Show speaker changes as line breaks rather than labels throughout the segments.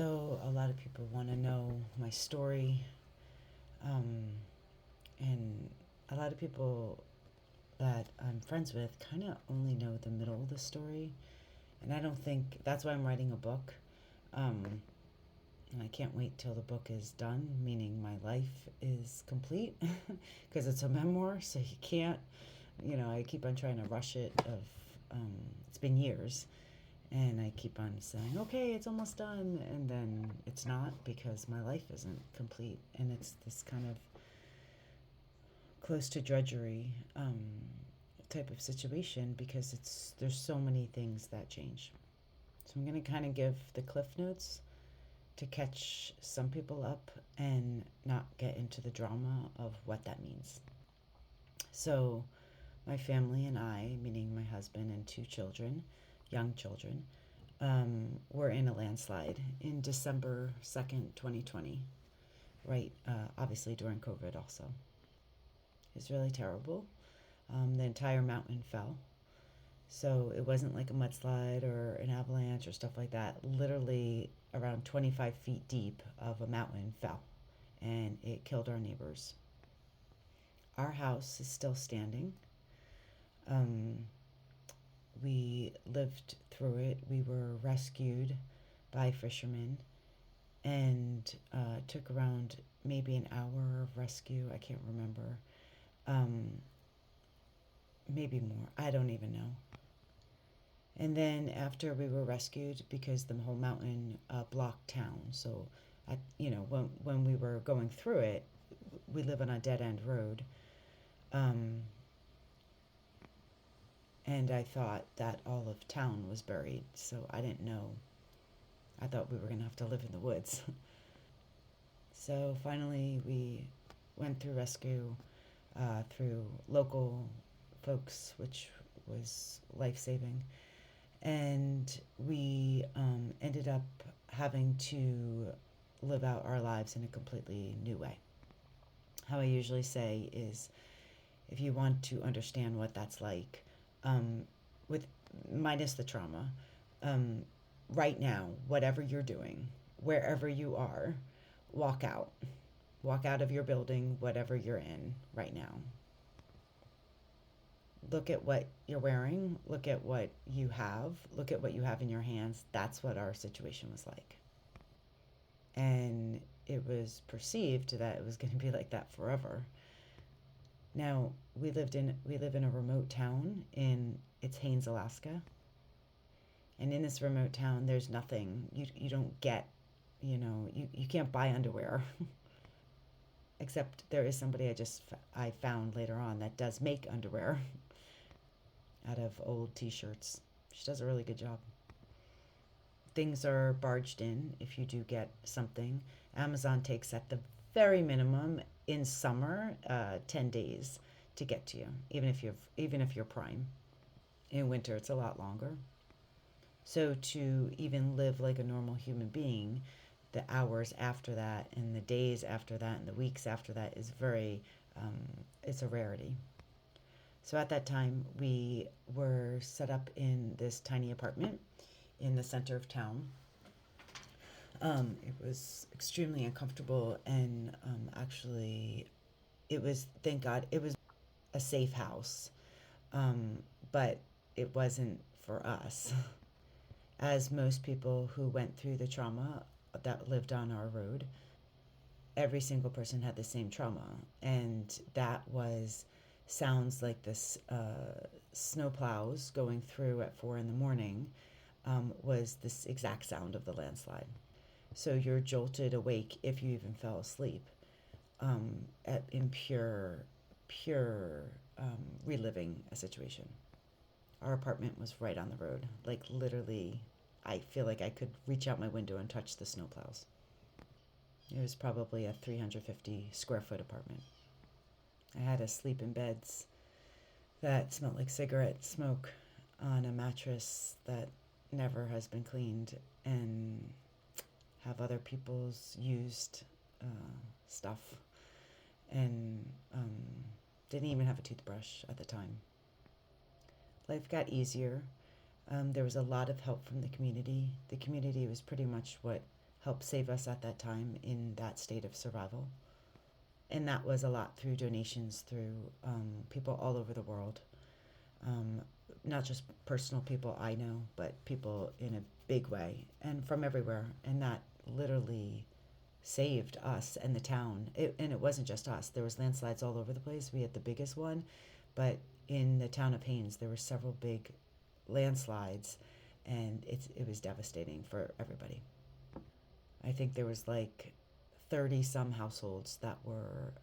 So, a lot of people want to know my story, um, and a lot of people that I'm friends with kind of only know the middle of the story. And I don't think that's why I'm writing a book. Um, and I can't wait till the book is done, meaning my life is complete, because it's a memoir, so you can't, I keep on trying to rush it. It's been years, and I keep on saying, okay, it's almost done, and then it's not because my life isn't complete, and it's this kind of close to drudgery type of situation because there's so many things that change. So I'm going to kind of give the cliff notes to catch some people up and not get into the drama of what that means. So my family and I, meaning my husband and two children, young children, were in a landslide in December 2nd, 2020, right? Obviously during COVID also. It was really terrible. The entire mountain fell. So it wasn't like a mudslide or an avalanche or stuff like that. Literally around 25 feet deep of a mountain fell and it killed our neighbors. Our house is still standing. Um, we lived through it. We were rescued by fishermen and took around maybe an hour of rescue. I can't remember. Um, Maybe more. I don't even know. And then after we were rescued, because the whole mountain blocked town, so when we were going through it, we live on a dead end road, um, and I thought that all of town was buried, so I didn't know. I thought we were gonna have to live in the woods. So finally, we went through rescue through local folks, which was life saving. And we ended up having to live out our lives in a completely new way. How I usually say is if you want to understand what that's like, with minus the trauma, um, right now, whatever you're doing, wherever you are, walk out. Walk out of your building, whatever you're in right now. Look at what you're wearing, look at what you have, look at what you have in your hands. That's what our situation was like. And it was perceived that it was going to be like that forever. Now, we live in a remote town in it's Haines, Alaska. And in this remote town there's nothing. You don't get, you can't buy underwear. Except there is somebody I found later on that does make underwear out of old t-shirts. She does a really good job. Things are barged in if you do get something. Amazon takes at the very minimum in summer 10 days to get to you, even if you're Prime. In winter it's a lot longer. So to even live like a normal human being, the hours after that and the days after that and the weeks after that is it's a rarity. So at that time, we were set up in this tiny apartment in the center of town. It was extremely uncomfortable, and actually, thank God, it was a safe house, but it wasn't for us. As most people who went through the trauma that lived on our road, every single person had the same trauma, and that was sounds like this snow plows going through at 4 in the morning was this exact sound of the landslide. So you're jolted awake if you even fell asleep in pure reliving a situation. Our apartment was right on the road. Like literally, I feel like I could reach out my window and touch the snow plows. It was probably a 350 square foot apartment. I had to sleep in beds that smelled like cigarette smoke on a mattress that never has been cleaned and have other people's used stuff and didn't even have a toothbrush at the time. Life got easier. There was a lot of help from the community. The community was pretty much what helped save us at that time in that state of survival. And that was a lot through donations through people all over the world. Um, Not just personal people I know, but people in a big way and from everywhere. And that literally saved us and the town. And it wasn't just us. There was landslides all over the place. We had the biggest one, but in the town of Haines, there were several big landslides, and it was devastating for everybody. I think there was like 30 some households that were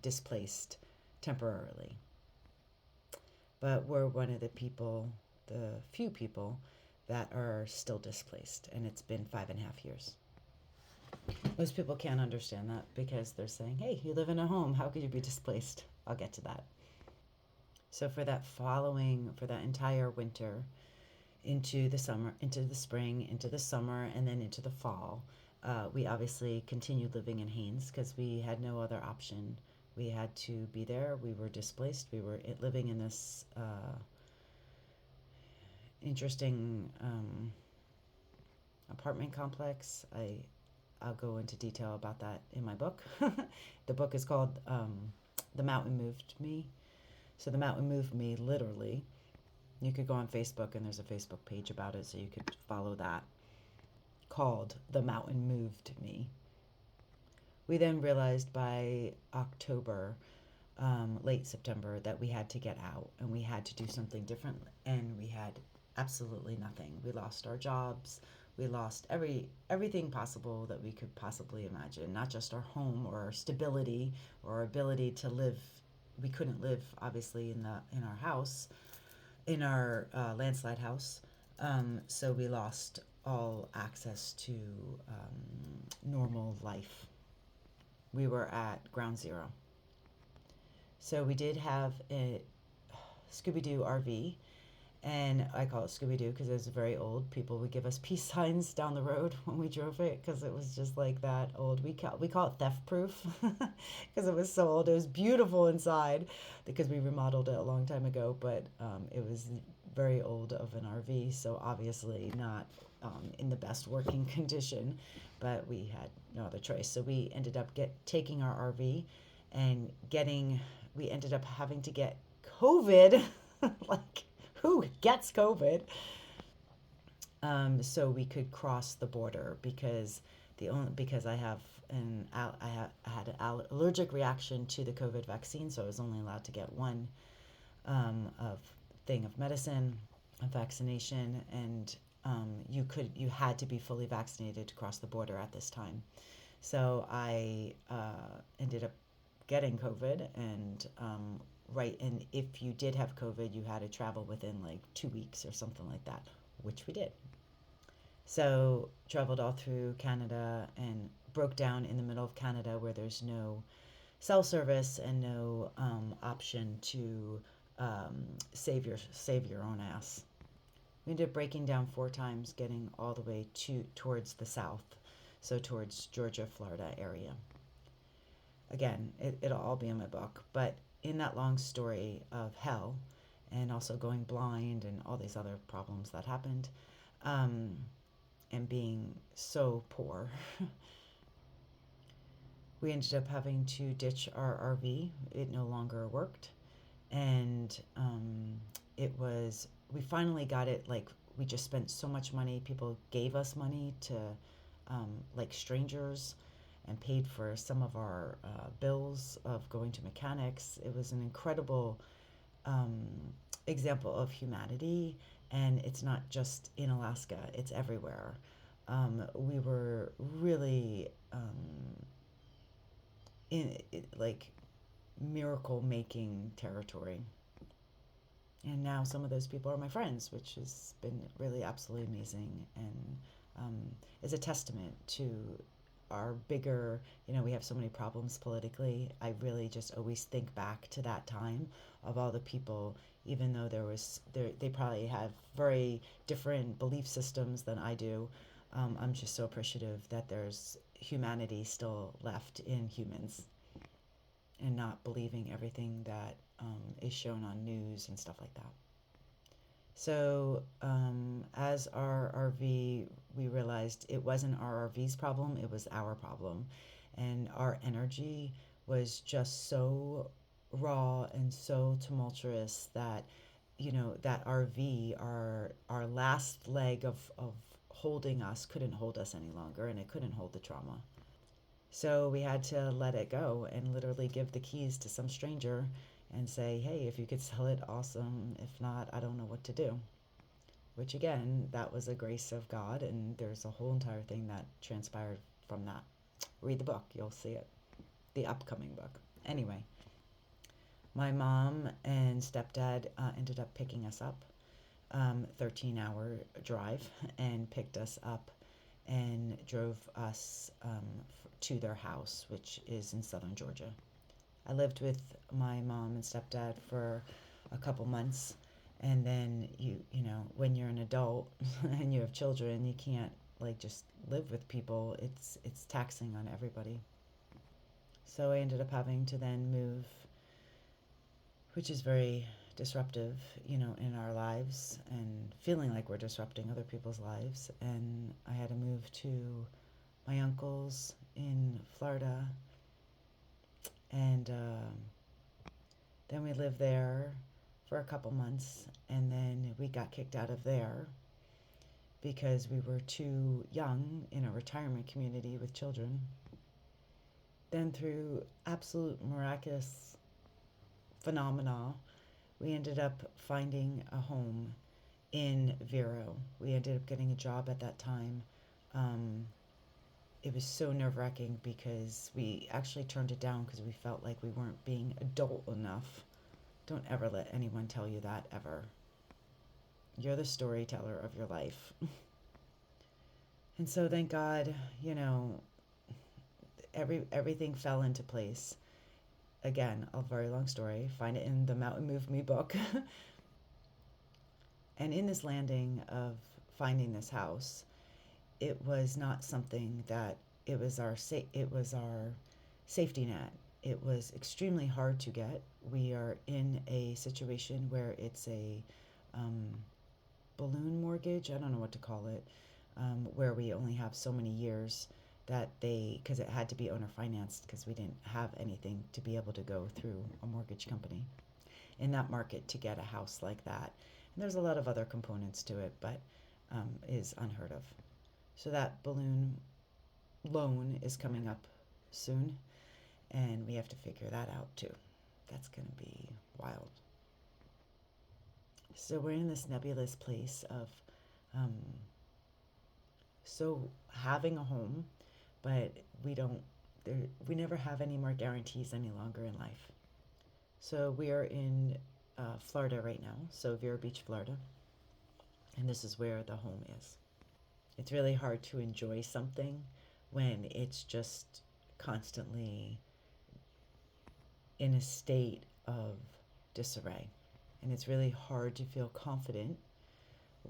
displaced temporarily. But we're one of the few people that are still displaced, and it's been 5.5 years. Most people can't understand that because they're saying, hey, you live in a home, how could you be displaced? I'll get to that. So, for that entire winter, into the summer, into the spring, into the summer, and then into the fall, we obviously continued living in Haines because we had no other option. We had to be there. We were displaced. We were living in this interesting apartment complex. I'll go into detail about that in my book. The book is called The Mountain Moved Me. So the mountain moved me literally. You could go on Facebook, and there's a Facebook page about it, so you could follow that, called The Mountain Moved Me. We then realized by October, late September, that we had to get out and we had to do something different, and we had absolutely nothing. We lost our jobs. We lost everything possible that we could possibly imagine, not just our home or our stability or our ability to live. We couldn't live, obviously, in our house, in our landslide house. So we lost all access to normal life. We were at ground zero. So we did have a Scooby Doo RV, and I call it Scooby Doo because it was very old. People would give us peace signs down the road when we drove it because it was just like that old. We call it theft proof because it was so old. It was beautiful inside because we remodeled it a long time ago, but it was very old of an RV, so obviously not in the best working condition. But we had no other choice, so we ended up taking our RV and we ended up having to get COVID. Like, who gets COVID? So we could cross the border because I have I had an allergic reaction to the COVID vaccine, so I was only allowed to get one of thing of medicine, a vaccination, and you had to be fully vaccinated to cross the border at this time. So I ended up getting COVID, and and if you did have COVID, you had to travel within like 2 weeks or something like that, which we did. So traveled all through Canada and broke down in the middle of Canada where there's no cell service and no option to save your own ass. We ended up breaking down 4 times, getting all the way towards the south, so towards Georgia, Florida area. Again, it'll all be in my book, but in that long story of hell and also going blind and all these other problems that happened, and being so poor, we ended up having to ditch our RV. It no longer worked, and we finally got it. Like, we just spent so much money. People gave us money to like strangers, and paid for some of our bills of going to mechanics. It was an incredible example of humanity, and it's not just in Alaska, it's everywhere. We were really in like miracle making territory. And now some of those people are my friends, which has been really absolutely amazing, and is a testament to our bigger, we have so many problems politically. I really just always think back to that time of all the people, even though they probably have very different belief systems than I do. I'm just so appreciative that there's humanity still left in humans, and not believing everything that is shown on news and stuff like that. So, as our RV, we realized it wasn't our RV's problem, it was our problem. And our energy was just so raw and so tumultuous that, that RV, our last leg of holding us, couldn't hold us any longer, and it couldn't hold the trauma. So we had to let it go and literally give the keys to some stranger and say, hey, if you could sell it, awesome. If not, I don't know what to do. Which, again, that was a grace of God, and there's a whole entire thing that transpired from that. Read the book, you'll see it. The upcoming book. Anyway, my mom and stepdad ended up picking us up, 13-hour drive, and picked us up and drove us to their house, which is in southern Georgia. I lived with my mom and stepdad for a couple months, and then when you're an adult and you have children, you can't like just live with people. It's taxing on everybody. So I ended up having to then move, which is very disruptive, in our lives, and feeling like we're disrupting other people's lives. And I had to move to my uncle's in Florida, and then we lived there for a couple months, and then we got kicked out of there because we were too young in a retirement community with children. Then, through absolute miraculous phenomena, we ended up finding a home in Vero. We ended up getting a job at that time. It was so nerve-wracking because we actually turned it down because we felt like we weren't being adult enough. Don't ever let anyone tell you that, ever. You're the storyteller of your life. And so thank God, everything fell into place. Again, a very long story. Find it in the Mountain Move Me book. And in this landing of finding this house, it was not something that it was our safety net. It was extremely hard to get. We are in a situation where it's a balloon mortgage. I don't know what to call it, where we only have so many years because it had to be owner financed because we didn't have anything to be able to go through a mortgage company in that market to get a house like that. And there's a lot of other components to it, but is unheard of. So that balloon loan is coming up soon, and we have to figure that out too. That's going to be wild. So we're in this nebulous place of having a home, but we never have any more guarantees any longer in life. So we are in Florida right now, so Vero Beach, Florida, and this is where the home is. It's really hard to enjoy something when it's just constantly in a state of disarray. And it's really hard to feel confident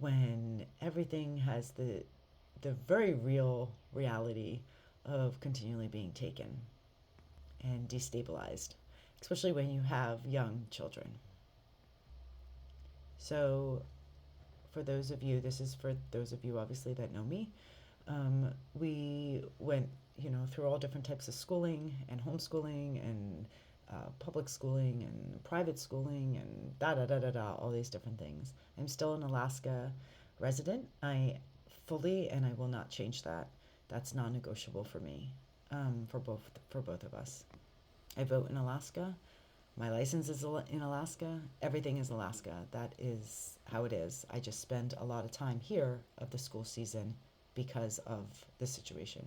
when everything has the very real reality of continually being taken and destabilized, especially when you have young children. So this is for those of you obviously that know me. We went, through all different types of schooling and homeschooling and public schooling and private schooling and all these different things. I'm still an Alaska resident. I fully, and I will not change that. That's non-negotiable for me, for both of us. I vote in Alaska. My license is in Alaska. Everything is Alaska. That is how it is. I just spend a lot of time here of the school season because of the situation.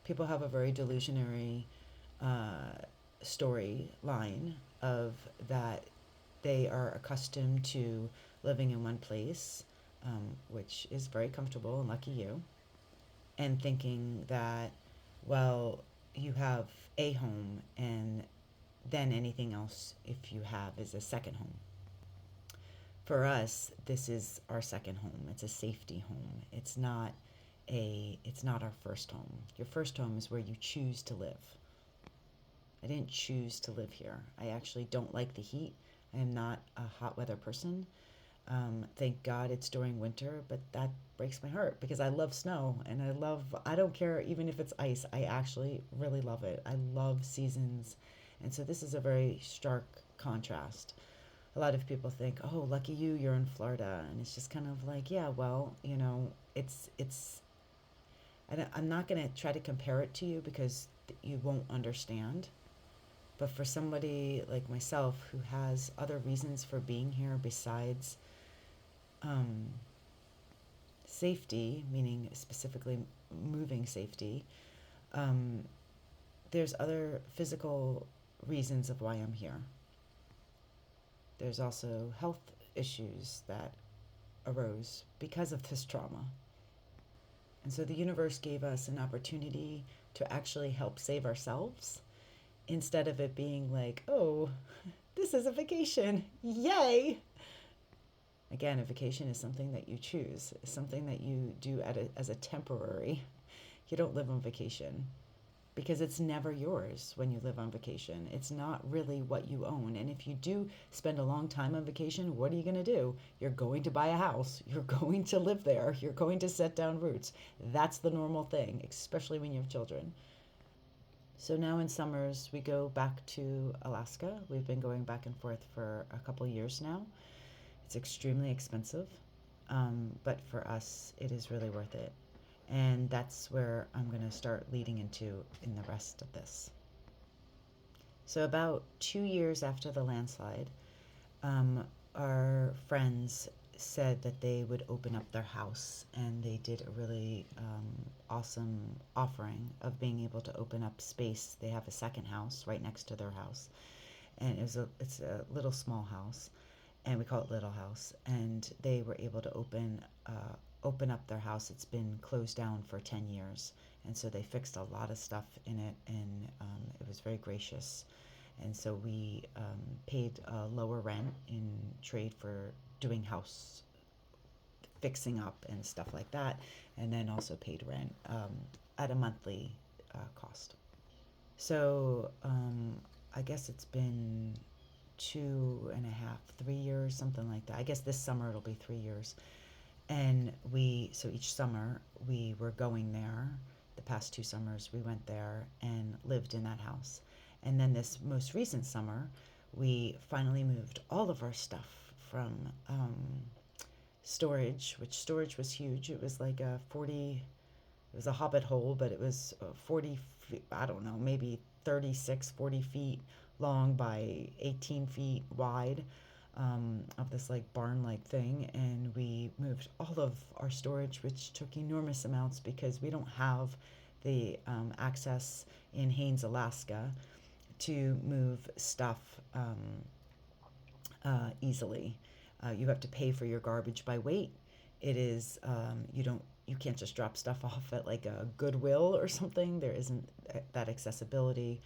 People have a very delusionary storyline of that they are accustomed to living in one place, which is very comfortable, and lucky you, and thinking that, well, you have a home and then anything else, if you have, is a second home. For us, this is our second home. It's a safety home. It's not our first home. Your first home is where you choose to live. I didn't choose to live here. I actually don't like the heat. I am not a hot weather person. Thank God it's during winter, but that breaks my heart because I love snow and I don't care even if it's ice. I actually really love it. I love seasons. And so this is a very stark contrast. A lot of people think, "Oh, lucky you, you're in Florida." And it's just kind of like, yeah, well, it's I'm not going to try to compare it to you because you won't understand. But for somebody like myself who has other reasons for being here besides um, safety, meaning specifically moving safety, um, there's other physical reasons of why I'm here. There's also health issues that arose because of this trauma. And so the universe gave us an opportunity to actually help save ourselves instead of it being like, oh, this is a vacation. Yay! Again, a vacation is something that you choose, something that you do as a temporary. You don't live on vacation because it's never yours when you live on vacation. It's not really what you own. And if you do spend a long time on vacation, what are you going to do? You're going to buy a house. You're going to live there. You're going to set down roots. That's the normal thing, especially when you have children. So now in summers, we go back to Alaska. We've been going back and forth for a couple years now. It's extremely expensive, but for us, it is really worth it. And that's where I'm going to start leading into in the rest of this. So, about 2 years after the landslide, um, our friends said that they would open up their house, and they did a really awesome offering of being able to open up space. They have a second house right next to their house, and it's a little small house, and we call it Little House. And they were able to open up their house. It's been closed down for 10 years, and so they fixed a lot of stuff in it, and it was very gracious. And so we paid lower rent in trade for doing house fixing up and stuff like that, and then also paid rent at a monthly cost. So I guess it's been 2.5, 3 years, something like that. I guess this summer it'll be 3 years. And so each summer we were going there. The past 2 summers we went there and lived in that house. And then this most recent summer, we finally moved all of our stuff from storage, which storage was huge. It was like it was a hobbit hole, but it was 40, I don't know, maybe 36, 40 feet long by 18 feet wide, of this like barn like thing. And we moved all of our storage, which took enormous amounts because we don't have the access in Haines, Alaska to move stuff easily. You have to pay for your garbage by weight. It is you can't just drop stuff off at like a Goodwill or something. There isn't that accessibility.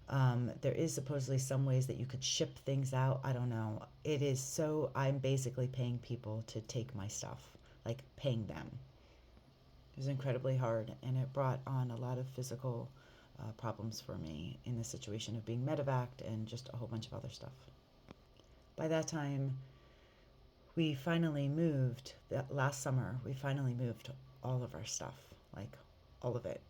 There is supposedly some ways that you could ship things out. I don't know. It is so I'm basically paying people to take my stuff, like paying them. It was incredibly hard, and it brought on a lot of physical problems for me in the situation of being medevaced and just a whole bunch of other stuff. By that time, we finally moved. That last summer, we finally moved all of our stuff, like all of it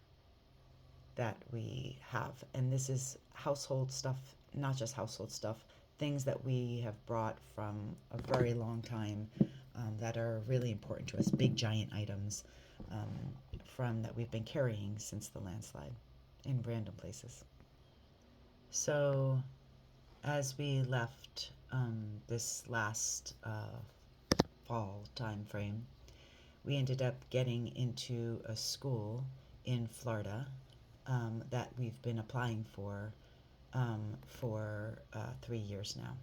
that we have. And this is household stuff, not just household stuff, things that we have brought from a very long time, that are really important to us, big giant items, from that we've been carrying since the landslide in random places. So as we left this last fall time frame, we ended up getting into a school in Florida that we've been applying for 3 years now.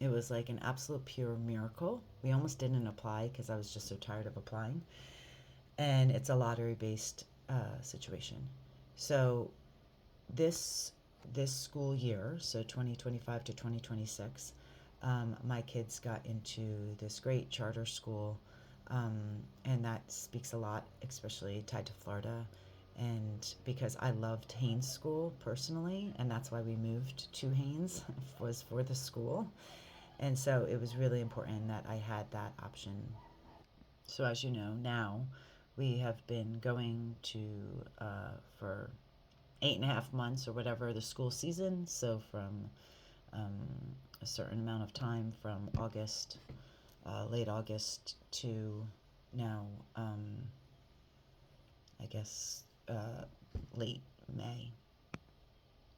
It was like an absolute pure miracle. We almost didn't apply because I was just so tired of applying. And it's a lottery based situation. So this school year, so 2025 to 2026, my kids got into this great charter school, and that speaks a lot, especially tied to Florida. And because I loved Haines School personally, and that's why we moved to Haines, was for the school. And so it was really important that I had that option. So, as you know, now we have been going to for 8.5 months or whatever the school season. So, from um, a certain amount of time from August, late August to now, I guess, late May.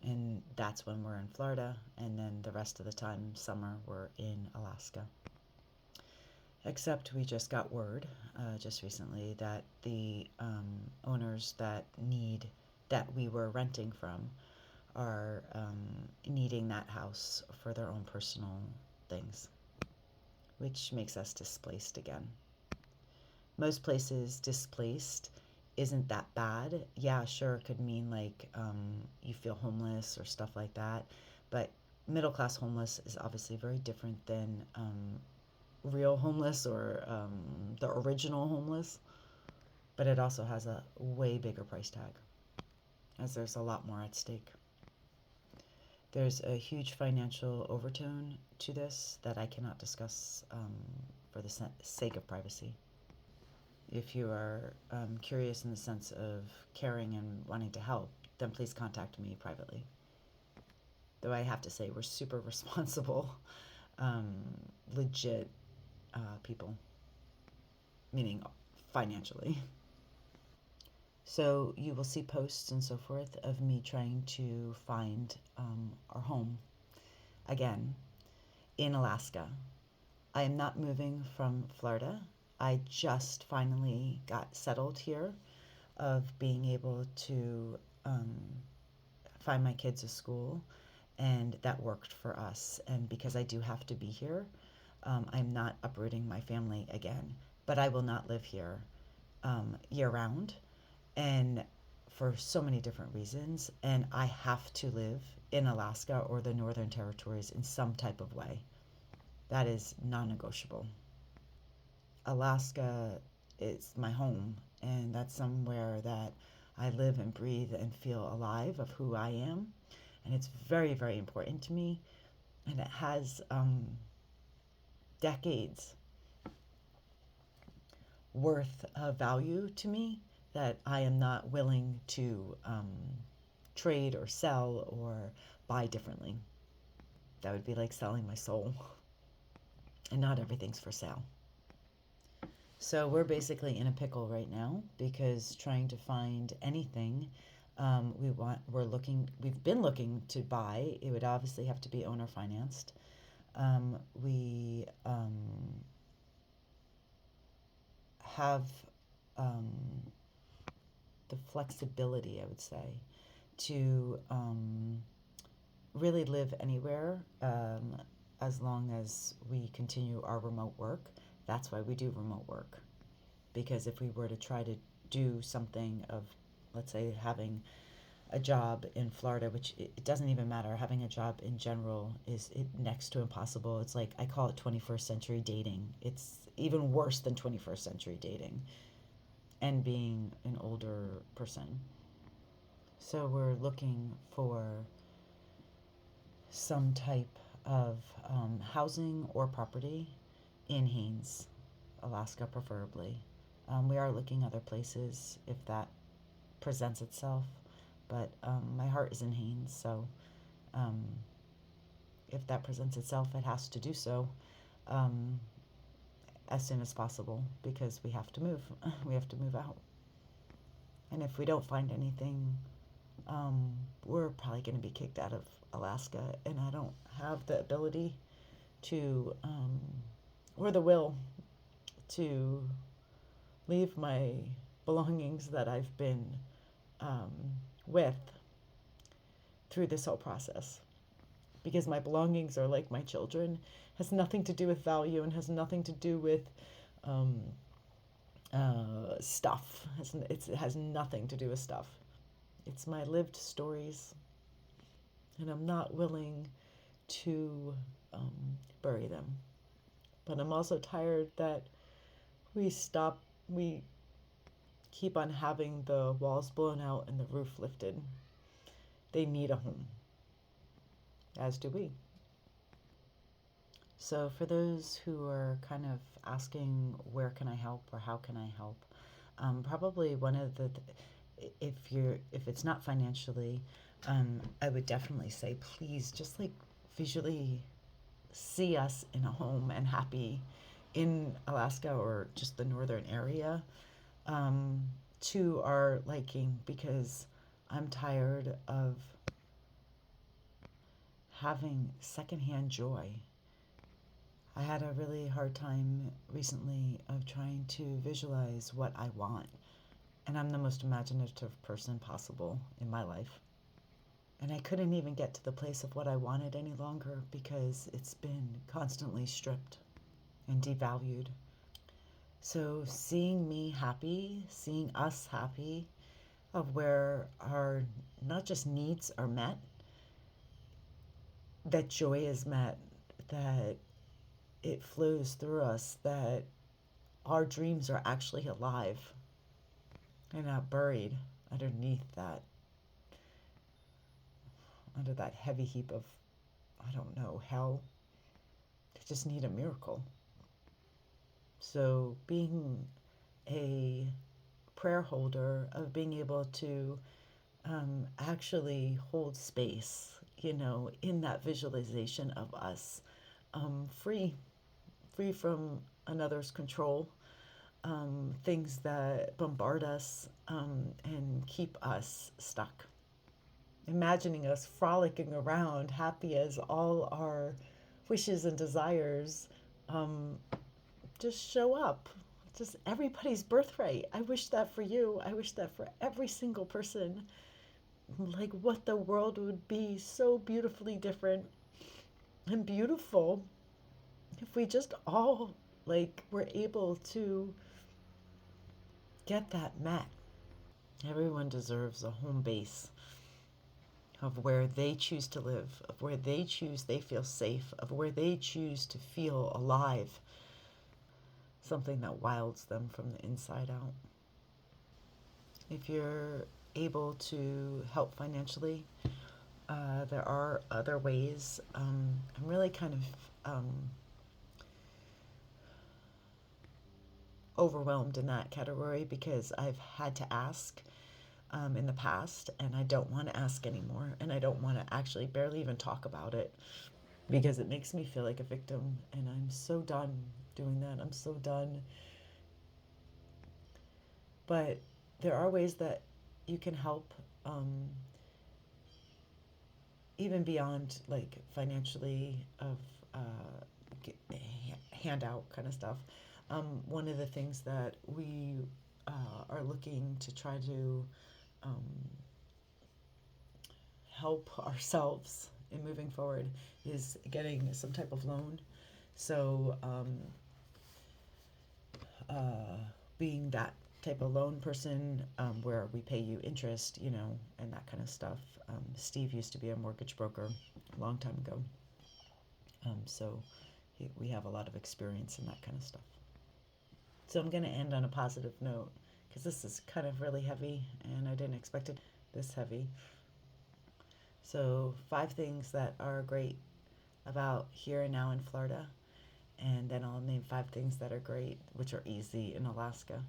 And that's when we're in Florida. And then the rest of the time, summer, we're in Alaska. Except we just got word just recently that the owners that we were renting from are needing that house for their own personal things, which makes us displaced again. Most places displaced isn't that bad. Yeah, sure, it could mean like you feel homeless or stuff like that, but middle class homeless is obviously very different than real homeless or the original homeless, but it also has a way bigger price tag as there's a lot more at stake. There's a huge financial overtone to this that I cannot discuss for the sake of privacy. If you are curious in the sense of caring and wanting to help, then please contact me privately. Though I have to say, we're super responsible, legit people, meaning financially. So you will see posts and so forth of me trying to find our home again in Alaska. I am not moving from Florida. I just finally got settled here of being able to find my kids a school, and that worked for us. And because I do have to be here, I'm not uprooting my family again, but I will not live here year round, and for so many different reasons. And I have to live in Alaska or the Northern Territories in some type of way. That is non negotiable. Alaska is my home, and that's somewhere that I live and breathe and feel alive of who I am. And it's very, very important to me. And it has decades worth of value to me that I am not willing to trade or sell or buy differently. That would be like selling my soul. And not everything's for sale. So we're basically in a pickle right now because trying to find anything we've been looking to buy. It would obviously have to be owner financed. We have the flexibility, I would say, to really live anywhere as long as we continue our remote work. That's why we do remote work. Because if we were to try to do something of, let's say, having a job in Florida, which it doesn't even matter, having a job in general is next to impossible. It's like, I call it 21st century dating. It's even worse than 21st century dating, and being an older person. So we're looking for some type of housing or property in Haines, Alaska preferably. We are looking other places if that presents itself, but my heart is in Haines, so if that presents itself, it has to do so as soon as possible because we have to move. We have to move out. And if we don't find anything, we're probably going to be kicked out of Alaska, and I don't have the ability to, or the will to leave my belongings that I've been with through this whole process. Because my belongings are like my children, has nothing to do with value and has nothing to do with stuff. It has nothing to do with stuff. It's my lived stories, and I'm not willing to bury them. But I'm also tired that we keep on having the walls blown out and the roof lifted. They need a home, as do we. So, for those who are kind of asking, where can I help or how can I help? Probably one of the, if it's not financially, I would definitely say, please just like visually see us in a home and happy in Alaska or just the northern area, um, to our liking, because I'm tired of having secondhand joy. I had a really hard time recently of trying to visualize what I want. And I'm the most imaginative person possible in my life. And I couldn't even get to the place of what I wanted any longer because it's been constantly stripped and devalued. So seeing me happy, seeing us happy, of where our not just needs are met, that joy is met, that it flows through us, that our dreams are actually alive and not buried underneath that, under that heavy heap of, I don't know, hell. They just need a miracle. So being a prayer holder, of being able to actually hold space, in that visualization of us, free from another's control, things that bombard us, and keep us stuck. Imagining us frolicking around, happy as all our wishes and desires um, just show up. Just everybody's birthright. I wish that for you. I wish that for every single person. Like, what the world would be so beautifully different and beautiful if we just all, like, were able to get that met. Everyone deserves a home base of where they choose to live, of where they choose they feel safe, of where they choose to feel alive, something that wilds them from the inside out. If you're able to help financially, there are other ways. I'm really kind of overwhelmed in that category because I've had to ask in the past, and I don't want to ask anymore, and I don't want to actually barely even talk about it because it makes me feel like a victim, and I'm so done doing that. I'm so done. But there are ways that you can help, even beyond like financially, of handout kind of stuff. One of the things that we are looking to try to um, help ourselves in moving forward is getting some type of loan. So, being that type of loan person, where we pay you interest, and that kind of stuff. Steve used to be a mortgage broker a long time ago. So we have a lot of experience in that kind of stuff. So I'm going to end on a positive note because this is kind of really heavy and I didn't expect it this heavy. So, 5 things that are great about here and now in Florida, and then I'll name 5 things that are great, which are easy in Alaska.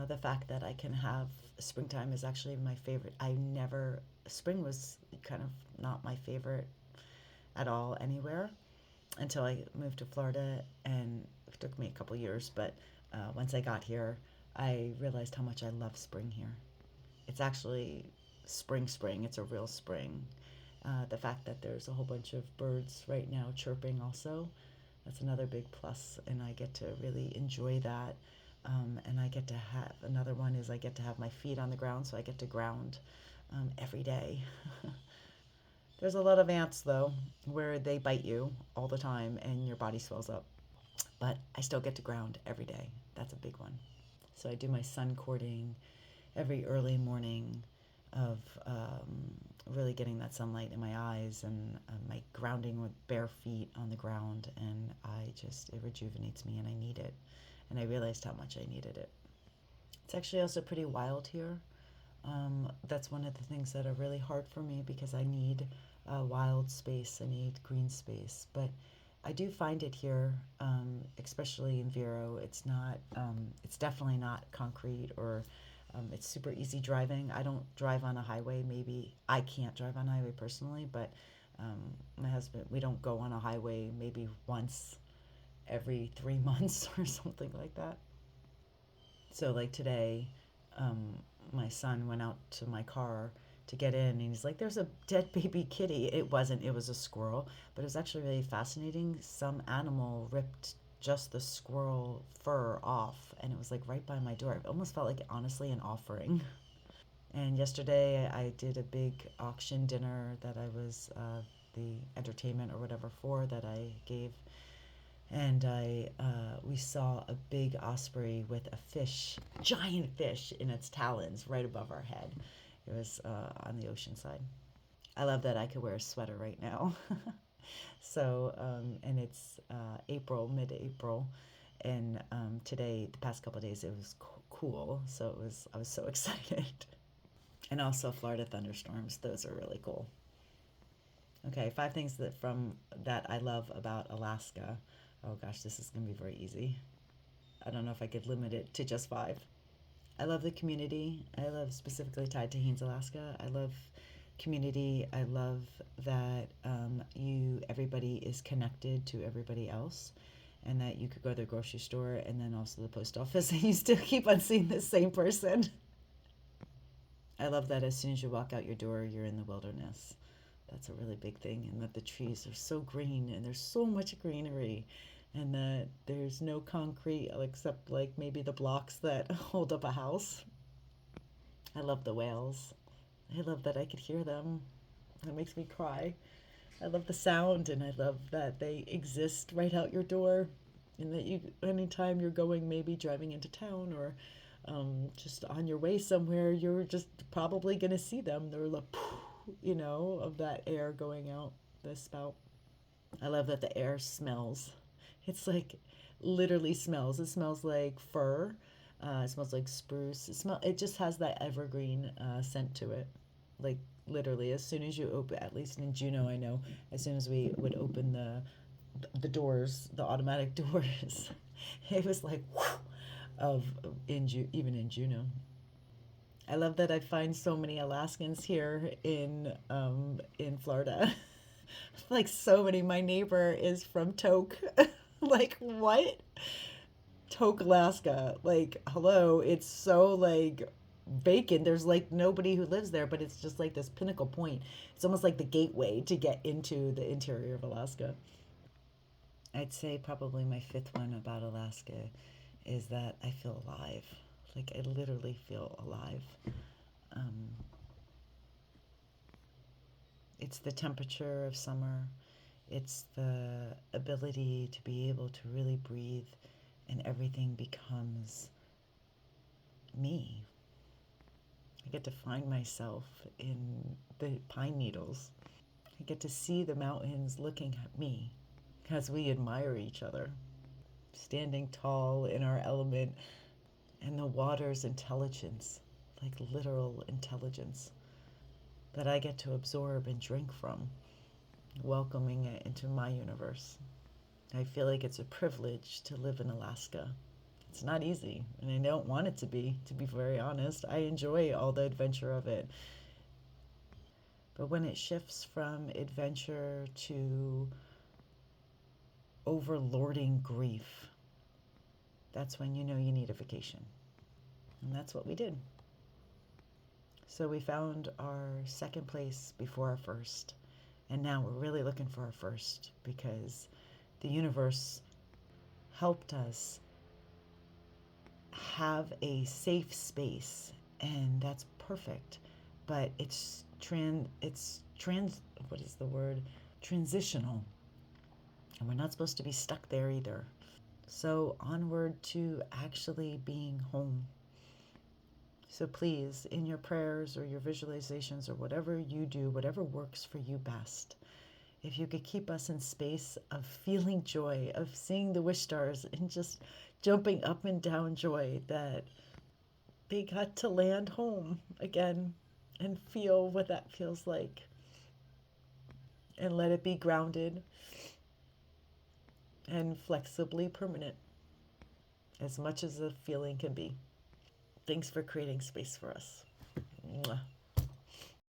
The fact that I can have springtime is actually my favorite. Spring was kind of not my favorite at all anywhere until I moved to Florida, and it took me a couple years, but once I got here, I realized how much I love spring here. It's actually spring. It's a real spring. The fact that there's a whole bunch of birds right now chirping also, that's another big plus, and I get to really enjoy that. And I get to have, another one is I get to have my feet on the ground, so I get to ground every day. There's a lot of ants, though, where they bite you all the time and your body swells up. But I still get to ground every day. That's a big one. So I do my sun courting every early morning, of really getting that sunlight in my eyes, and my grounding with bare feet on the ground. And it rejuvenates me, and I need it. And I realized how much I needed it. It's actually also pretty wild here. That's one of the things that are really hard for me because I need wild space. I need green space. But I do find it here, especially in Vero. It's definitely not concrete or it's super easy driving. I don't drive on a highway. Maybe I can't drive on a highway personally, but my husband, we don't go on a highway maybe once every 3 months or something like that. So, like today, um, my son went out to my car to get in, and he's like, "There's a dead baby kitty." It wasn't, it was a squirrel, but it was actually really fascinating. Some animal ripped just the squirrel fur off, and it was like right by my door. It almost felt like, honestly, an offering. And yesterday, I did a big auction dinner that I was the entertainment or whatever for that I gave, and we saw a big osprey with a fish, giant fish, in its talons right above our head. It was on the ocean side. I love that I could wear a sweater right now. So, and it's April, mid-April, and today, the past couple of days, it was cool. So I was so excited. And also Florida thunderstorms; those are really cool. Okay, 5 things that I love about Alaska. Oh gosh, this is gonna be very easy. I don't know if I could limit it to just 5. I love the community. I love specifically tied to Haines, Alaska. I love community. I love that everybody is connected to everybody else, and that you could go to the grocery store and then also the post office, and you still keep on seeing the same person. I love that as soon as you walk out your door, you're in the wilderness. That's a really big thing, and that the trees are so green and there's so much greenery, and that there's no concrete except like maybe the blocks that hold up a house. I love the whales. I love that I could hear them. It makes me cry. I love the sound, and I love that they exist right out your door, and that you, anytime you're going, maybe driving into town or just on your way somewhere, you're just probably going to see them. They're like, of that air going out the spout. I love that the air smells. It's like literally smells. It smells like fir. It smells like spruce. It just has that evergreen scent to it. Like literally, as soon as you open, at least in Juneau, I know, as soon as we would open the doors, the automatic doors, it was like whew, of even in Juneau. I love that I find so many Alaskans here in Florida. Like so many. My neighbor is from Tok. Like what? Tok, Alaska. Like hello, it's so like vacant. There's like nobody who lives there, but it's just like this pinnacle point. It's almost like the gateway to get into the interior of Alaska. I'd say probably my fifth one about Alaska is that I feel alive. Like I literally feel alive. Um, it's the temperature of summer. It's the ability to be able to really breathe, and everything becomes me. I get to find myself in the pine needles. I get to see the mountains looking at me as we admire each other, standing tall in our element, and the water's intelligence, like literal intelligence, that I get to absorb and drink from, welcoming it into my universe. I feel like it's a privilege to live in Alaska. It's not easy, and I don't want it to be very honest. I enjoy all the adventure of it. But when it shifts from adventure to overlording grief, that's when you know you need a vacation. And that's what we did. So we found our second place before our first. And now we're really looking for our first because the universe helped us have a safe space, and that's perfect. But it's what is the word? Transitional. And we're not supposed to be stuck there either. So onward to actually being home. So please, in your prayers or your visualizations or whatever you do, whatever works for you best, if you could keep us in space of feeling joy, of seeing the Wishstars and just jumping up and down joy that they got to land home again and feel what that feels like. and let it be grounded and flexibly permanent as much as the feeling can be. Thanks for creating space for us. Mwah.